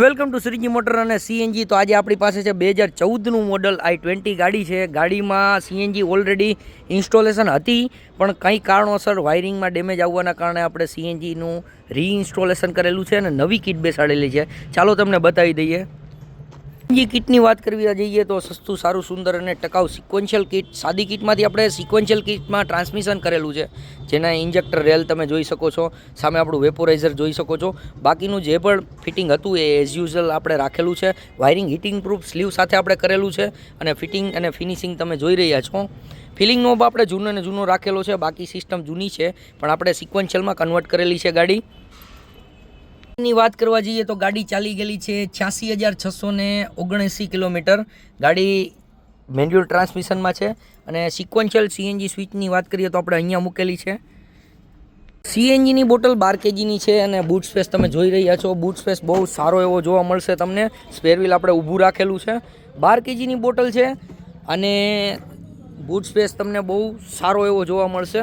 Welcome to Shriji motor અને CNG. તો આજે આપણી પાસે છે 2014નું મોડલ i20 ગાડી છે. ગાડીમાં સીએનજી ઓલરેડી ઇન્સ્ટોલેશન હતી, પણ કંઈ કારણોસર વાયરિંગમાં ડેમેજ આવવાના કારણે આપણે સીએનજીનું રીઇન્સ્ટોલેશન કરેલું છે અને નવી કિટ બેસાડેલી છે. ચાલો તમને બતાવી દઈએ. સીએનજી કિટની વાત કરવી જઈએ તો સસ્તું, સારું, સુંદર અને ટકાઉ સિક્વન્શિયલ કિટ. સાદી કિટમાંથી આપણે સિક્વન્શિયલ કિટમાં ટ્રાન્સમિશન કરેલું છે, જેના ઇન્જેક્ટર રેલ તમે જોઈ શકો છો. સામે આપણું વેપોરાઇઝર જોઈ શકો છો. બાકીનું જે પણ ફિટિંગ હતું એ એઝ યુઝ્યુઅલ આપણે રાખેલું છે. વાયરિંગ હીટિંગ પ્રૂફ સ્લીવ સાથે આપણે કરેલું છે અને ફિટિંગ અને ફિનિશિંગ તમે જોઈ રહ્યા છો. ફિલિંગ નોબ આપણે જૂનો ને જૂનો રાખેલો છે, બાકી સિસ્ટમ જૂની છે, પણ આપણે સિક્વન્શિયલમાં કન્વર્ટ કરેલી છે ગાડી. ની વાત કરવા જઈએ તો ગાડી ચાલી ગયેલી છે 86,679 કિલોમીટર. ગાડી મેન્યુઅલ ટ્રાન્સમિશનમાં છે અને સિક્વન્શિયલ સીએનજી સ્વિચની વાત કરીએ તો આપણે અહીંયા મૂકેલી છે. સીએનજીની બોટલ 12 kgની છે અને બૂટ સ્પેસ તમે જોઈ રહ્યા છો. બૂટ સ્પેસ બહુ સારો એવો જોવા મળશે તમને. સ્પેર વ્હીલ આપણે ઊભું રાખેલું છે. 12 kgની બોટલ છે અને બૂટ સ્પેસ તમને બહુ સારો એવો જોવા મળશે.